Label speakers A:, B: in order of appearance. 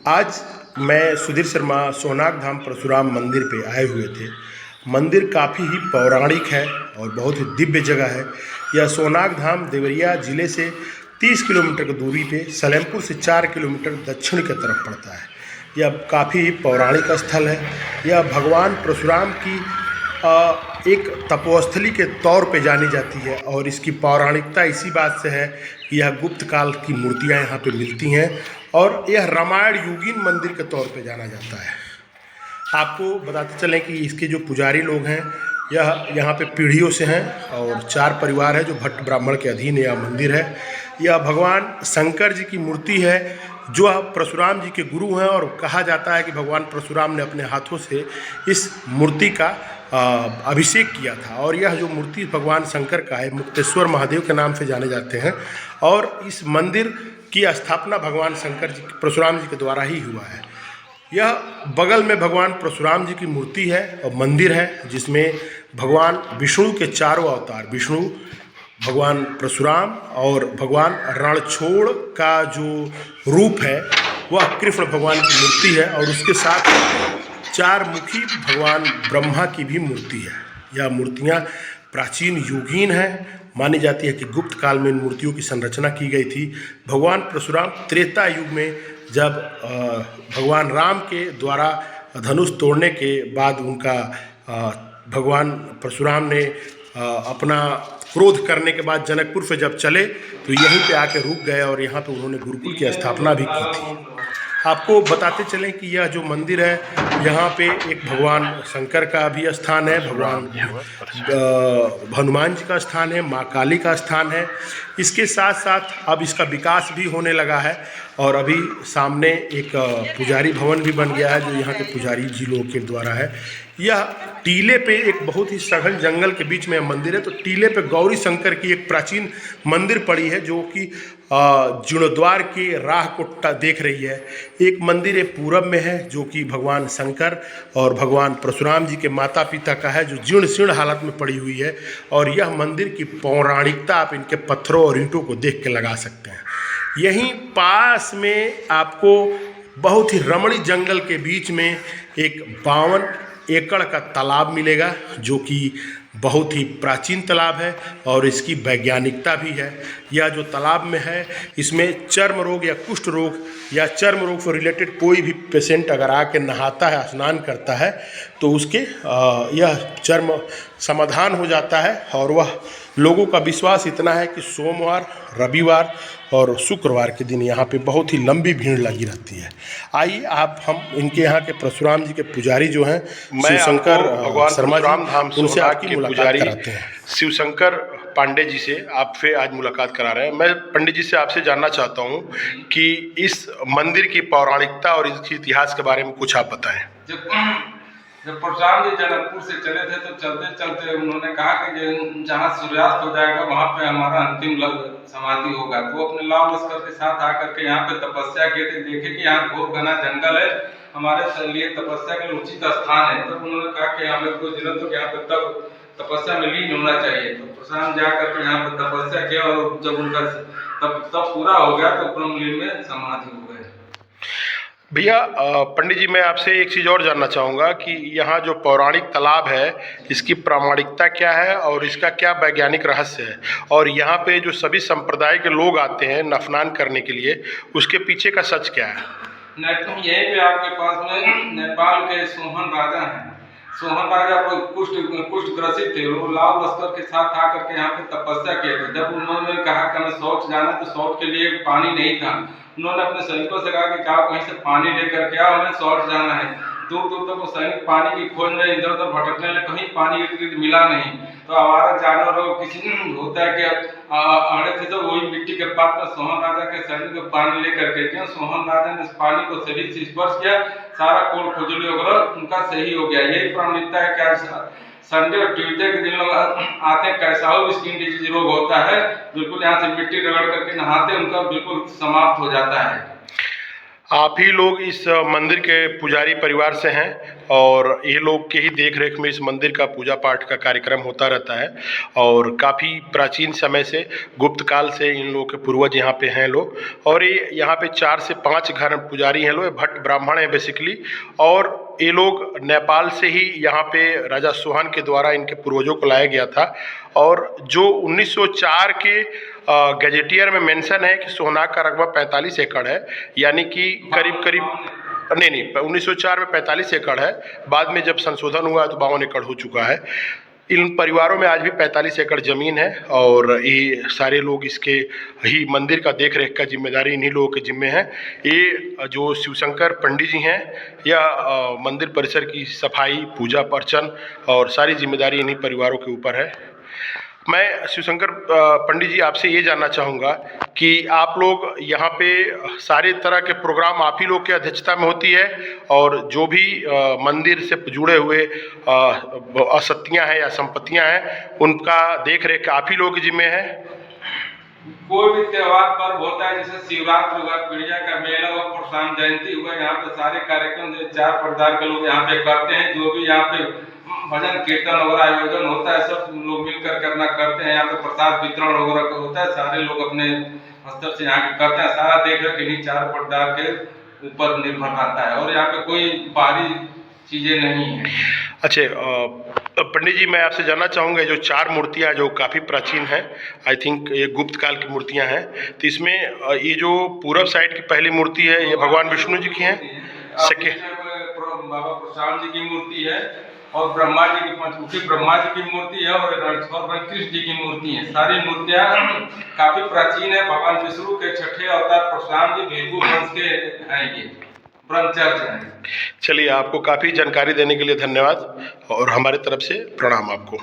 A: आज मैं सुधीर शर्मा सोनाग धाम परशुराम मंदिर पे आए हुए थे। मंदिर काफ़ी ही पौराणिक है और बहुत ही दिव्य जगह है। यह सोनाग धाम देवरिया ज़िले से 30 किलोमीटर की दूरी पे सलेमपुर से 4 किलोमीटर दक्षिण की तरफ पड़ता है। यह काफ़ी पौराणिक स्थल है। यह भगवान परशुराम की एक तपोस्थली के तौर पे जानी जाती है और इसकी पौराणिकता इसी बात से है कि यह गुप्त काल की मूर्तियां यहाँ पे मिलती हैं और यह रामायण युगीन मंदिर के तौर पे जाना जाता है। आपको बताते चलें कि इसके जो पुजारी लोग हैं यह यहाँ पे पीढ़ियों से हैं और 4 परिवार है जो भट्ट ब्राह्मण के अधीन यह मंदिर है। यह भगवान शंकर जी की मूर्ति है जो परशुराम जी के गुरु हैं और कहा जाता है कि भगवान परशुराम ने अपने हाथों से इस मूर्ति का अभिषेक किया था और यह जो मूर्ति भगवान शंकर का है मुक्तेश्वर महादेव के नाम से जाने जाते हैं और इस मंदिर की स्थापना भगवान शंकर जी परशुराम जी के द्वारा ही हुआ है। यह बगल में भगवान परशुराम जी की मूर्ति है और मंदिर है जिसमें भगवान विष्णु के चारों अवतार विष्णु, भगवान परशुराम और भगवान रणछोड़ का जो रूप है वह कृष्ण भगवान की मूर्ति है और उसके साथ 4 मुखी भगवान ब्रह्मा की भी मूर्ति है। यह मूर्तियाँ प्राचीन युगीन हैं। मानी जाती है कि गुप्त काल में इन मूर्तियों की संरचना की गई थी। भगवान परशुराम त्रेता युग में जब भगवान राम के द्वारा धनुष तोड़ने के बाद उनका भगवान परशुराम ने अपना क्रोध करने के बाद जनकपुर से जब चले तो यहीं पे आके रुक गए और यहाँ पे उन्होंने गुरुकुल की स्थापना भी की थी। आपको बताते चलें कि यह जो मंदिर है यहाँ पे एक भगवान शंकर का भी स्थान है, भगवान हनुमान जी का स्थान है, माँ काली का स्थान है। इसके साथ साथ अब इसका विकास भी होने लगा है और अभी सामने एक पुजारी भवन भी बन गया है जो यहाँ के पुजारी जी लोग के द्वारा है। यह टीले पे एक बहुत ही सघन जंगल के बीच में मंदिर है। तो टीले पे गौरी शंकर की एक प्राचीन मंदिर पड़ी है जो कि जीर्णोद्वार की राह को देख रही है। एक मंदिर पूरब में है जो कि भगवान शंकर और भगवान परशुराम जी के माता पिता का है जो जीर्ण शीर्ण हालत में पड़ी हुई है और यह मंदिर की पौराणिकता आप इनके पत्थरों और ईंटों को देख के लगा सकते हैं। यहीं पास में आपको बहुत ही रमणीय जंगल के बीच में एक 52 एकड़ का तालाब मिलेगा जो कि बहुत ही प्राचीन तालाब है और इसकी वैज्ञानिकता भी है। यह जो तालाब में है इसमें चर्म रोग या कुष्ठ रोग या चर्म रोग से रिलेटेड कोई भी पेशेंट अगर आके नहाता है स्नान करता है तो उसके यह चर्म समाधान हो जाता है और वह लोगों का विश्वास इतना है कि सोमवार, रविवार और शुक्रवार के दिन यहाँ पे बहुत ही लंबी भीड़ लगी रहती है। आइए आप हम इनके यहाँ के परशुराम जी के पुजारी जो हैं शिवशंकर शर्मा जी उनसे आपकी मुलाकात कराते हैं। शिवशंकर पांडे जी से आपसे आज मुलाकात करा रहे हैं। मैं पंडित जी से आपसे जानना चाहता हूँ कि इस मंदिर की पौराणिकता और इसके इतिहास के बारे में कुछ आप बताएं।
B: जब परशुराम जी जनकपुर से चले थे तो चलते चलते उन्होंने कहा कि जहाँ सूर्यास्त हो जाएगा वहाँ पे हमारा अंतिम समाधि होगा। तो अपने लाव लश्कर के साथ आकर के यहाँ पे तपस्या किए थे। देखे कि यहाँ घोर घना जंगल है, हमारे लिए तपस्या के लिए उचित स्थान है। तब उन्होंने कहा कि हमें कुछ दिनों तक यहाँ पे तब तपस्या में लीन होना चाहिए। तो परशुराम जाकर के यहाँ पे तपस्या किया और जब उनका तब पूरा हो गया तो ब्रह्मलीन में समाधि हो गए।
A: भैया पंडित जी मैं आपसे एक चीज़ और जानना चाहूँगा कि यहाँ जो पौराणिक तालाब है इसकी प्रामाणिकता क्या है और इसका क्या वैज्ञानिक रहस्य है और यहाँ पे जो सभी संप्रदाय के लोग आते हैं स्नान करने के लिए उसके पीछे का सच क्या है?
B: यहीं पे आपके पास में नेपाल के सोहन राजा हैं। सोहन राजा को कुष्ठ ग्रसित थे। वो लाव लश्कर के साथ आकर के यहाँ पे तपस्या किए थे। जब उन्होंने कहा कि हमें शौच जाना तो शौच के लिए पानी नहीं था। उन्होंने अपने सैनिकों से कहा कि जाओ कहीं से पानी लेकर के आओ, हमें शौच जाना है। दूर दूर तक वो सैनिक पानी की खोज में इधर उधर भटकने लगे, कहीं पानी इर्द गिर्द मिला नहीं। तो आवारा जानवर किसी होता है कि अड़े थे तो वही मिट्टी के पात्र में सोहन राजा के शरीर में पानी लेकर के क्यों सोहन राजा ने पानी को शरीर से स्पर्श किया, सारा कोल खुजली वगैरह उनका सही हो गया। यही प्रामाणिकता है। क्या संडे और ट्यूजडे के दिन लोग आते हैं, कैसा हो स्किन डिजीज रोग होता है, बिल्कुल यहाँ से मिट्टी रगड़ करके नहाते उनका बिल्कुल समाप्त हो जाता है।
A: आप ही लोग इस मंदिर के पुजारी परिवार से हैं और ये लोग के ही देख रेख में इस मंदिर का पूजा पाठ का कार्यक्रम होता रहता है। और काफ़ी प्राचीन समय से गुप्त काल से इन लोगों के पूर्वज यहाँ पे हैं लोग। और ये यहाँ पे 4 से 5 घर पुजारी हैं लोग, भट्ट ब्राह्मण हैं बेसिकली। और ये लोग नेपाल से ही यहाँ पे राजा सोहन के द्वारा इनके पूर्वजों को लाया गया था। और जो 1904 के गजेटियर में मेंशन है कि सोहनाग का रकबा 45 एकड़ है, यानी कि करीब करीब नहीं 1904 में 45 एकड़ है। बाद में जब संशोधन हुआ तो 52 एकड़ हो चुका है। इन परिवारों में आज भी 45 एकड़ ज़मीन है और ये सारे लोग इसके ही मंदिर का देख रेख का जिम्मेदारी इन्हीं लोगों के जिम्मे है। ये जो शिवशंकर पंडित जी हैं या मंदिर परिसर की सफाई पूजा अर्चन और सारी जिम्मेदारी इन्हीं परिवारों के ऊपर है। मैं शिवशंकर पंडित जी आपसे ये जानना चाहूँगा कि आप लोग यहाँ पे सारे तरह के प्रोग्राम आप ही लोग की अध्यक्षता में होती है और जो भी मंदिर से जुड़े हुए असत्तियाँ हैं या संपत्तियाँ हैं उनका देख रेख आप ही लोग के जिम्मे है?
B: कोई भी त्योहार पर्व होता है, जैसे शिवरात्रि हुआ, पिड़िया का मेला हुआ, परशुराम जयंती हुआ, यहाँ पे सारे कार्यक्रम जो 4 प्रकार के लोग यहाँ पे करते हैं। जो भी यहाँ पे भजन कीर्तन वगैरह आयोजन होता है, सब लोग मिलकर के अपना करते हैं। यहाँ पे प्रसाद वितरण वगैरह का होता है, सारे लोग अपने स्तर से यहाँ पे करते हैं। सारा देख रहे इन्हीं 4 प्रकार के ऊपर निर्भर रहता है और यहाँ पे कोई बाहरी चीजें नहीं है।
A: अच्छा पंडित जी, मैं आपसे जानना चाहूँगा जो 4 मूर्तियाँ जो काफ़ी प्राचीन हैं, आई थिंक ये गुप्त काल की मूर्तियाँ हैं, तो इसमें ये जो पूरब साइड की पहली मूर्ति है ये भगवान विष्णु जी की हैं।
B: बाबा प्रशांत जी की मूर्ति है और ब्रह्मा जी की पंचमुखी ब्रह्मा जी की मूर्ति है और कृष्ण जी की मूर्ति है। सारी मूर्तियाँ काफी प्राचीन है। भगवान विष्णु के 6ठे अवतार परशुराम जी भेगु वंश के हैं, ये ब्रह्मचर्य हैं।
A: चलिए, आपको काफ़ी जानकारी देने के लिए धन्यवाद और हमारे तरफ से प्रणाम आपको।